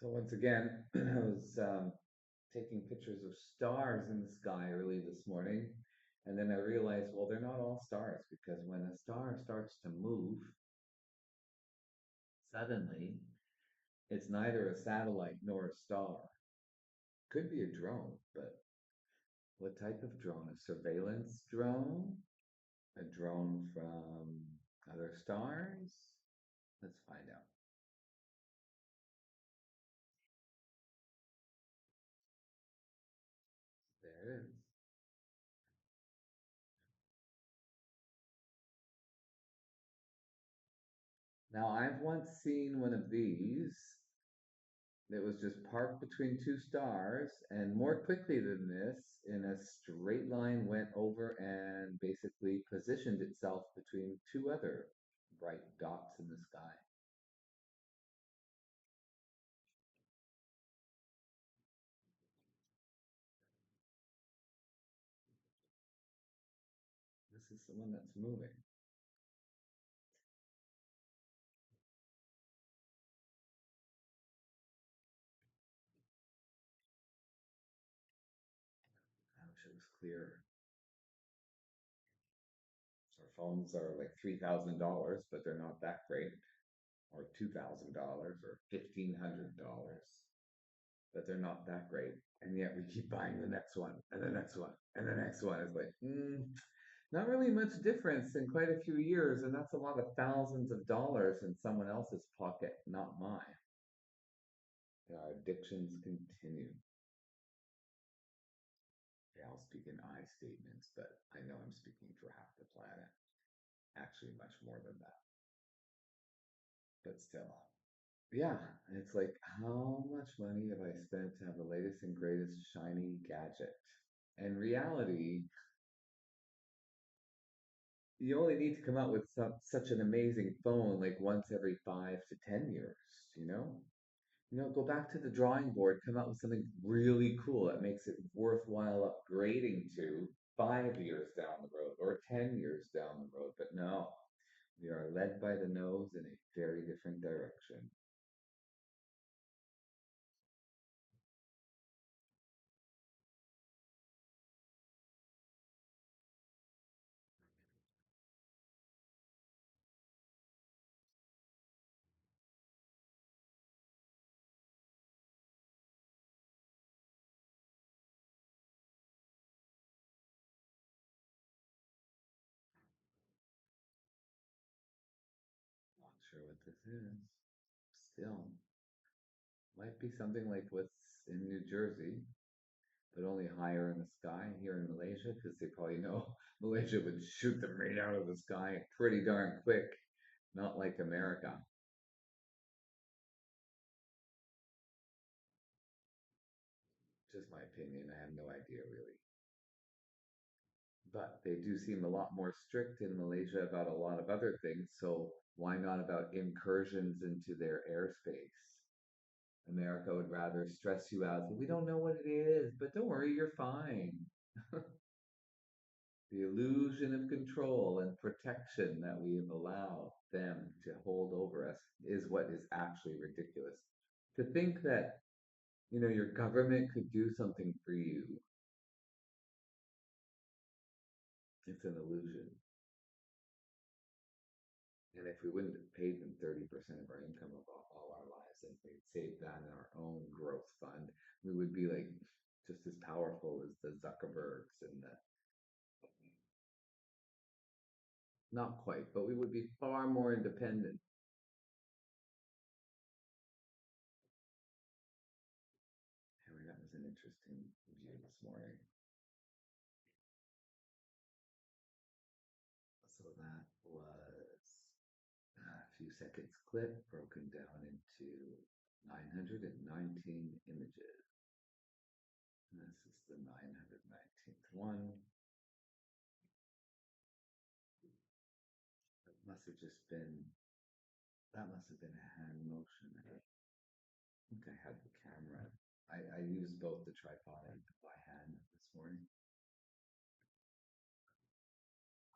So once again, I was taking pictures of stars in the sky early this morning, and then I realized, well, they're not all stars because when a star starts to move, suddenly it's neither a satellite nor a star. Could be a drone, but what type of drone? A surveillance drone? A drone from other stars? Let's find out. There it is. Now, I've once seen one of these that was just parked between two stars and more quickly than this in a straight line went over and basically positioned itself between two other bright dots in the sky. This is the one that's moving. I wish it was clearer. Our phones are like $3,000, but they're not that great, or $2,000 or $1,500, but they're not that great. And yet we keep buying the next one and the next one and the next one. It's like, not really much difference in quite a few years, and that's a lot of thousands of dollars in someone else's pocket, not mine. Our addictions continue. Yeah, I'll speak in I statements, but I know I'm speaking for half the planet. Actually, much more than that. But still. Yeah, it's like, how much money have I spent to have the latest and greatest shiny gadget? In reality, you only need to come out with such an amazing phone like once every 5 to 10 years, you know? Go back to the drawing board, come up with something really cool that makes it worthwhile upgrading to 5 years down the road or 10 years down the road. But no, we are led by the nose in a very different direction. Not sure what this is. Still, might be something like what's in New Jersey, but only higher in the sky here in Malaysia, because they probably know Malaysia would shoot them right out of the sky pretty darn quick, not like America. Just my opinion. I have no idea really. But they do seem a lot more strict in Malaysia about a lot of other things, so why not about incursions into their airspace? America would rather stress you out. We don't know what it is, but don't worry, you're fine. The illusion of control and protection that we have allowed them to hold over us is what is actually ridiculous. To think that, your government could do something for you, it's an illusion. And if we wouldn't have paid them 30% of our income of all our lives and we'd saved that in our own growth fund, we would be like just as powerful as the Zuckerbergs and the, not quite, but we would be far more independent. Anyway, that was an interesting view this morning. So that was a few seconds clip broken down into 919 images. And this is the 919th one. That must have just been, that must have been a hand motion. I think I had the camera. I used both the tripod and by hand this morning.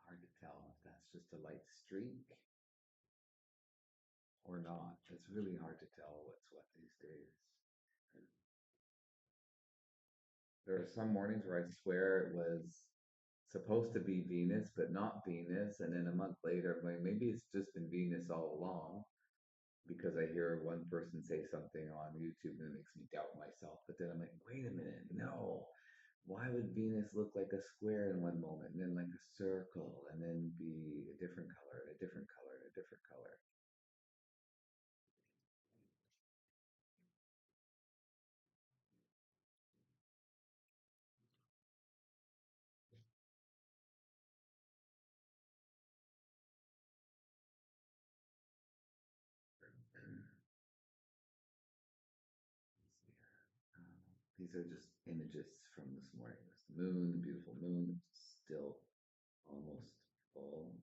Hard to tell if that's just a light streak or not. It's really hard to tell what's what these days. There are some mornings where I swear it was supposed to be Venus, but not Venus. And then a month later, I'm like, maybe it's just been Venus all along because I hear one person say something on YouTube and it makes me doubt myself. But then I'm like, wait a minute, no. Why would Venus look like a square in one moment and then like a circle and then be a different color and a different color and a different color? These are just images from this morning. There's the moon, the beautiful moon, it's still almost full.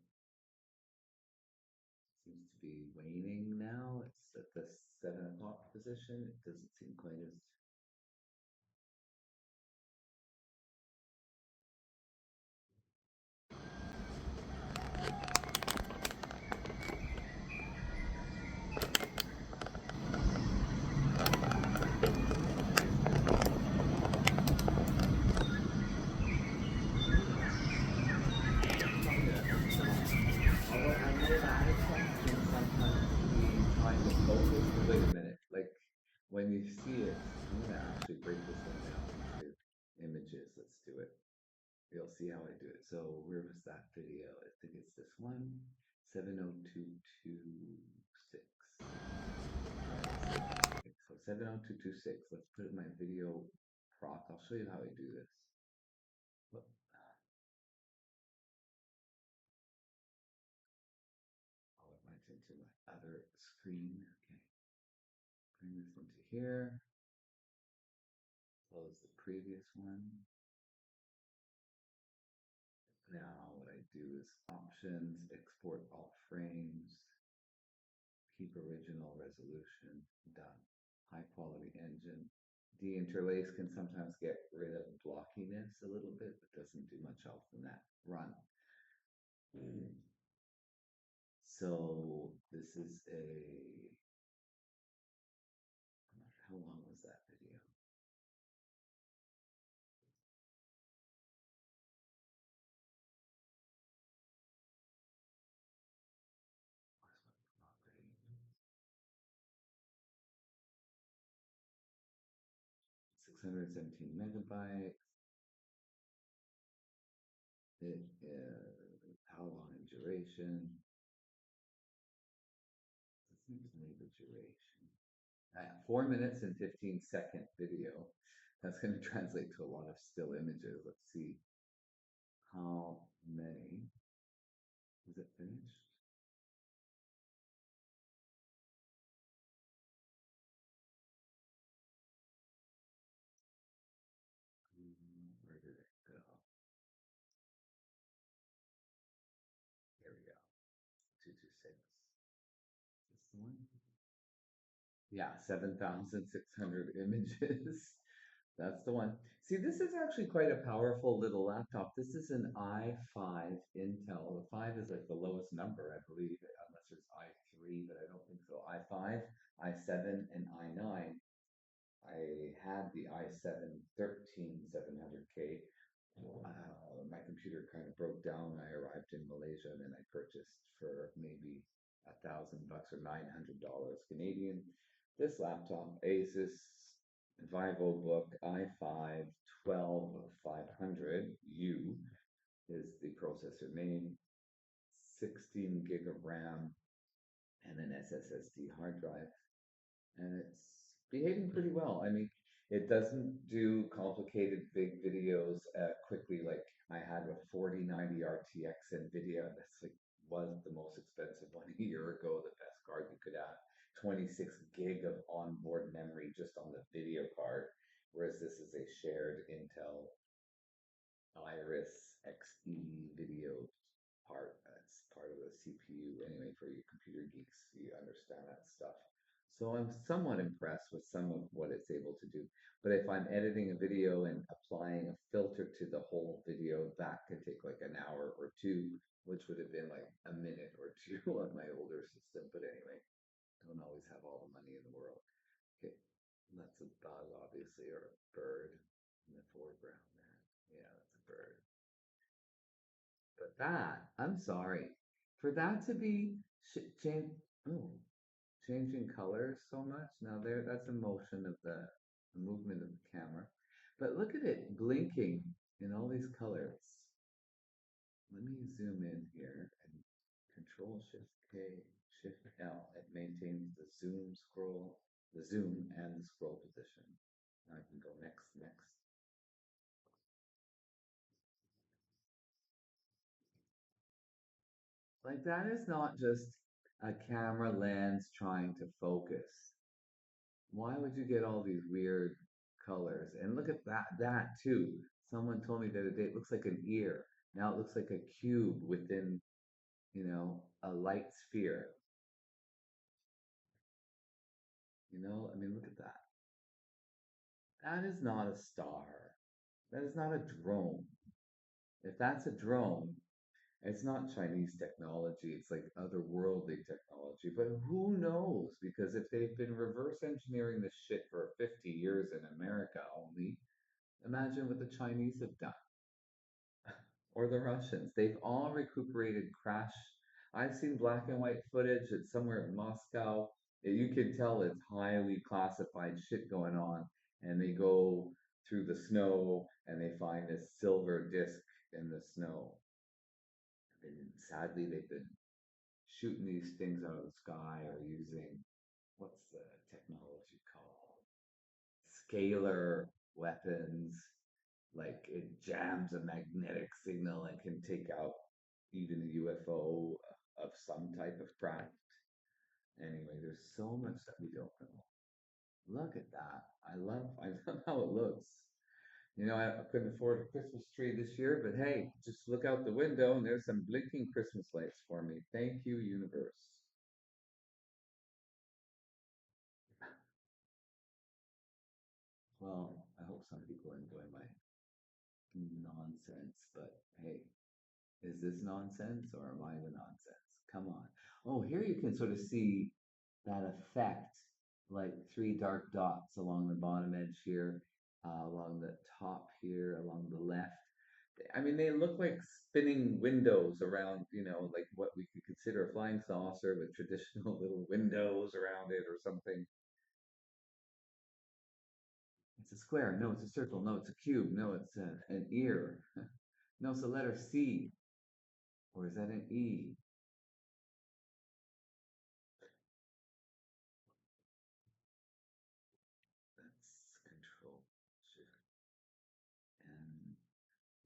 Seems to be waning now. It's at the 7 o'clock position. It doesn't seem quite as. Although I know that effect can sometimes be trying to focus. But wait a minute, like when you see it, I'm gonna actually break this one down into images. Let's do it. You'll see how I do it. So where was that video? I think it's this one, 70226. Okay, so 70226. Let's put in my video proc. I'll show you how I do this. Whoop. Oh, it went into my other screen. Okay, bring this into here. Close the previous one. Now what I do is options, export all frames, keep original resolution, done. High quality engine. Deinterlace can sometimes get rid of blockiness a little bit, but doesn't do much else than that. Run. So this is how long was that video? Not very 617 megabytes. It how long in duration? Doesn't leave a duration. 4 minutes and 15-second video. That's going to translate to a lot of still images. Let's see how many. Is it finished? Where did it go? Here we go. 226. Is this the one? Yeah, 7,600 images. That's the one. See, this is actually quite a powerful little laptop. This is an i5 Intel. The 5 is like the lowest number, I believe, unless there's i3, but I don't think so. i5, i7, and i9. I had the i7 13700K. My computer kind of broke down when I arrived in Malaysia, and then I purchased for maybe $1,000 or $900 Canadian. This laptop, Asus VivoBook i5 12500U is the processor name, 16 gig of RAM, and an SSD hard drive, and it's behaving pretty well. I mean, it doesn't do complicated big videos quickly like I had with 4090 RTX NVIDIA. That's like was the most expensive one a year ago. The best card you could have, 26 gig of onboard memory just on the video card, whereas this is a shared Intel Iris Xe video part. That's part of the CPU anyway for you computer geeks. You understand that stuff. So I'm somewhat impressed with some of what it's able to do. But if I'm editing a video and applying a filter to the whole video, that could take like an hour or two, which would have been like a minute or two on my older system. But anyway, don't always have all the money in the world. Okay, that's a bug, obviously, or a bird. in the foreground there. Yeah, that's a bird. But that, I'm sorry, for that to be change, oh, changing colors so much. Now there, that's a motion of the movement of the camera. But look at it blinking in all these colors. Let me zoom in here and Control Shift K, Shift L. It maintains the zoom and the scroll position. Now I can go next, next. Like that is not just a camera lens trying to focus. Why would you get all these weird colors? And look at that too. Someone told me the other day it looks like an ear. Now it looks like a cube within, a light sphere. I mean, look at that. That is not a star. That is not a drone. If that's a drone, it's not Chinese technology. It's like otherworldly technology. But who knows? Because if they've been reverse engineering this shit for 50 years in America only, imagine what the Chinese have done. Or the Russians. They've all recuperated crash. I've seen black and white footage. It's somewhere in Moscow. You can tell it's highly classified shit going on. And they go through the snow and they find this silver disc in the snow. And sadly, they've been shooting these things out of the sky or using what's the technology called? Scalar weapons. Like it jams a magnetic signal and can take out even a UFO of some type of craft. Anyway, there's so much that we don't know. Look at that. I love how it looks. I couldn't afford a Christmas tree this year, but hey, just look out the window and there's some blinking Christmas lights for me. Thank you, universe. Well, I hope some people enjoy my nonsense, but hey, is this nonsense or am I the nonsense? Come on. Oh, here you can sort of see that effect, like three dark dots along the bottom edge here, along the top here, along the left. I mean, they look like spinning windows around, like what we could consider a flying saucer with traditional little windows around it or something. It's a square. No, it's a circle. No, it's a cube. No, it's an ear. No, it's a letter C. Or is that an E? That's Control Shift. And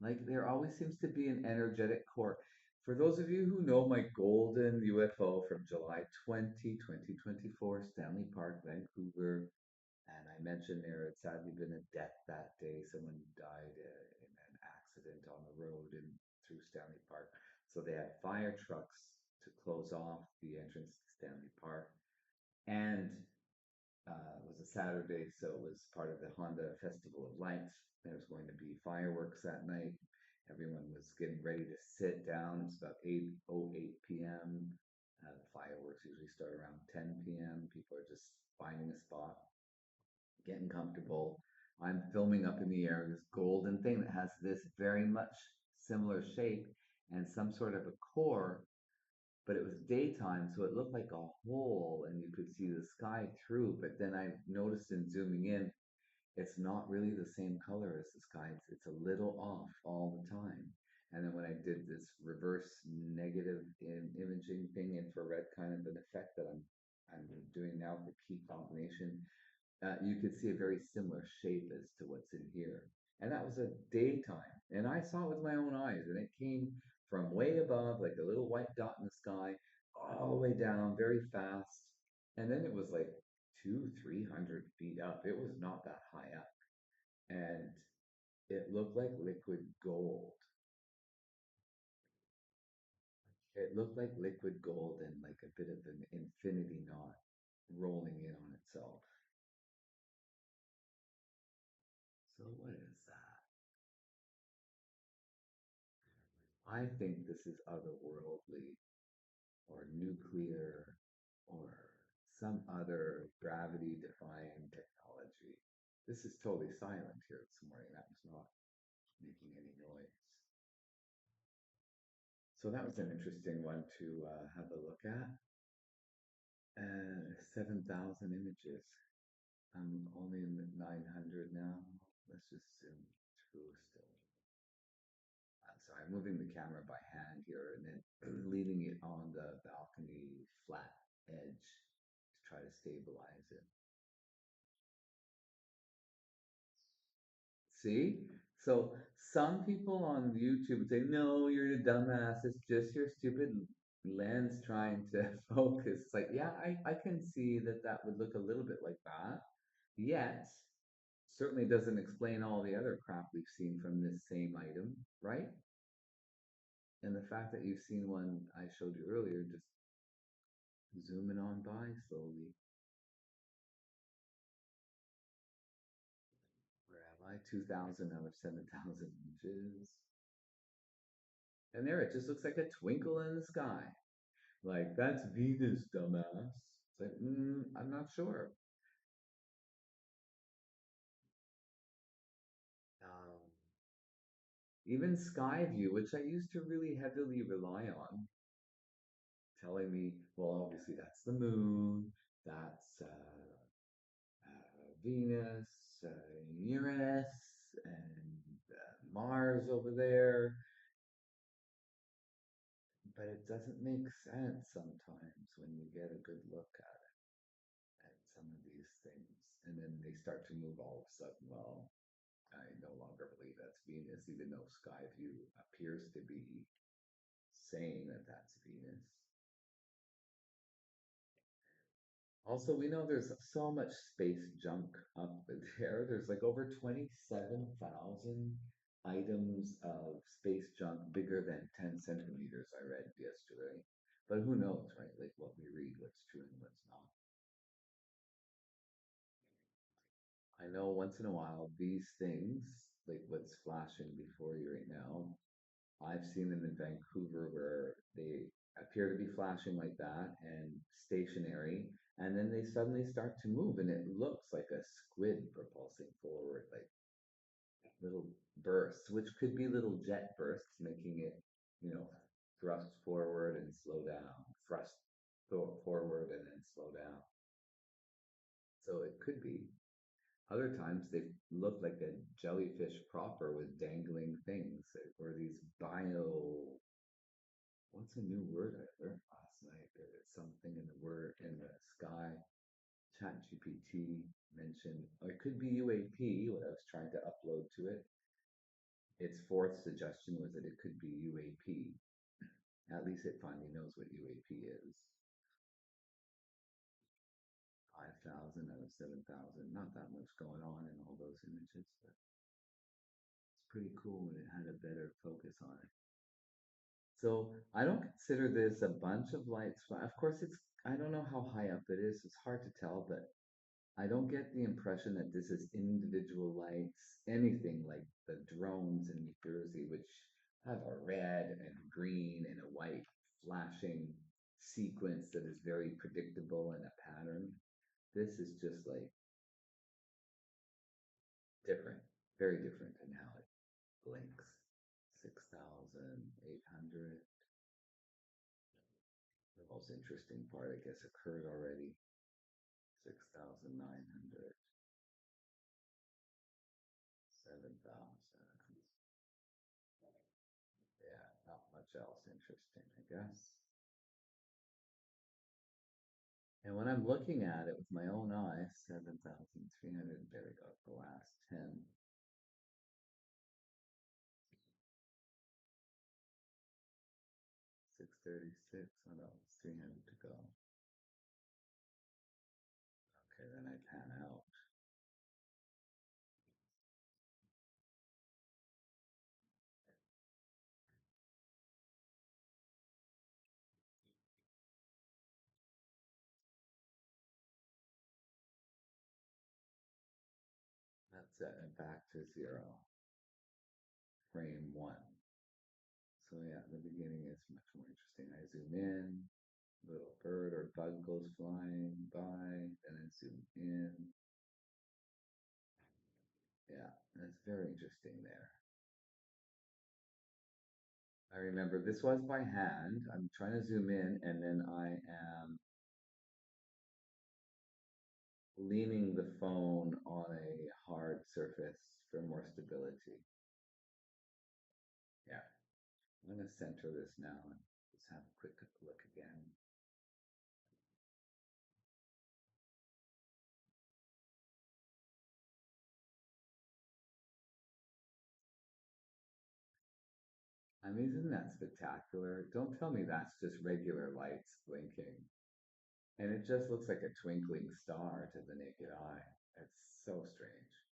like there always seems to be an energetic core. For those of you who know my golden UFO from July 20, 2024, Stanley Park, Vancouver, and I mentioned there had sadly been a death that day. Someone died in an accident on the road through Stanley Park. So they had fire trucks to close off the entrance to Stanley Park. And it was a Saturday, so it was part of the Honda Festival of Lights. There was going to be fireworks that night. Everyone was getting ready to sit down. It's about 8:08 p.m. The fireworks usually start around 10 p.m. People are just finding a spot, getting comfortable. I'm filming up in the air this golden thing that has this very much similar shape and some sort of a core, but it was daytime, so it looked like a hole and you could see the sky through. But then I noticed in zooming in, it's not really the same color as the sky. It's a little off all the time. And then when I did this reverse negative imaging thing, infrared kind of an effect that I'm doing now for key combination, you could see a very similar shape as to what's in here. And that was a daytime. And I saw it with my own eyes. And it came from way above, like a little white dot in the sky, all the way down very fast. And then it was like 300 feet up. It was not that high up. And it looked like liquid gold. It looked like liquid gold and like a bit of an infinity knot rolling in on itself. So, what is that? I think this is otherworldly or nuclear or some other gravity defying technology. This is totally silent here this morning. That was not making any noise. So that was an interesting one to have a look at. 7,000 images. I'm only in the 900 now. Let's just zoom through still. I'm sorry, I'm moving the camera by hand here and then leaving it on the balcony flat edge to try to stabilize it. See? So some people on YouTube would say, no, you're a dumbass. It's just your stupid lens trying to focus. It's like, yeah, I can see that that would look a little bit like that. Yet, certainly doesn't explain all the other crap we've seen from this same item, right? And the fact that you've seen one I showed you earlier, just zooming on by slowly. Where am I? 2,000 out of 7,000 inches. And there it just looks like a twinkle in the sky. Like, that's Venus, dumbass. It's like, I'm not sure. Um, Even Skyview, which I used to really heavily rely on, telling me, well, obviously that's the moon, that's Venus, Uranus, and Mars over there. But it doesn't make sense sometimes when you get a good look at some of these things. And then they start to move all of a sudden. Well, I no longer believe that's Venus, even though Skyview appears to be saying that that's Venus. Also, we know there's so much space junk up there. There's like over 27,000 items of space junk bigger than 10 centimeters, I read yesterday. But who knows, right? Like what we read, what's true and what's not. I know once in a while these things, like what's flashing before you right now, I've seen them in Vancouver where they appear to be flashing like that and stationary, and then they suddenly start to move, and it looks like a squid propulsing forward, like little bursts, which could be little jet bursts, making it, thrust forward and slow down, thrust forward and then slow down. So it could be. Other times they look like a jellyfish proper with dangling things, or these what's a new word I learned last night? There is something in the word in the sky. ChatGPT mentioned, or it could be UAP, what I was trying to upload to it. Its fourth suggestion was that it could be UAP. At least it finally knows what UAP is. 5,000 out of 7,000. Not that much going on in all those images, but it's pretty cool when it had a better focus on it. So I don't consider this a bunch of lights. Of course, I don't know how high up it is. It's hard to tell, but I don't get the impression that this is individual lights, anything like the drones in New Jersey, which have a red and green and a white flashing sequence that is very predictable in a pattern. This is just like different, very different in how it blinks. 6,800. The most interesting part, I guess, occurred already. 6,900. 7,000. Yeah, not much else interesting, I guess. And when I'm looking at it with my own eyes, 7,300, there we go, the last 10. 636, oh no, it's 300 to go. Okay, then I pan out. That's set it back to 0. Frame 1. So yeah, the beginning is much more interesting. I zoom in, little bird or bug goes flying by, then I zoom in. That's very interesting there. I remember this was by hand. I'm trying to zoom in and then I am leaning the phone on a hard surface for more stability. Yeah, I'm going to center this now and just have a quick look again. I mean, isn't that spectacular? Don't tell me that's just regular lights blinking. And it just looks like a twinkling star to the naked eye. It's so strange.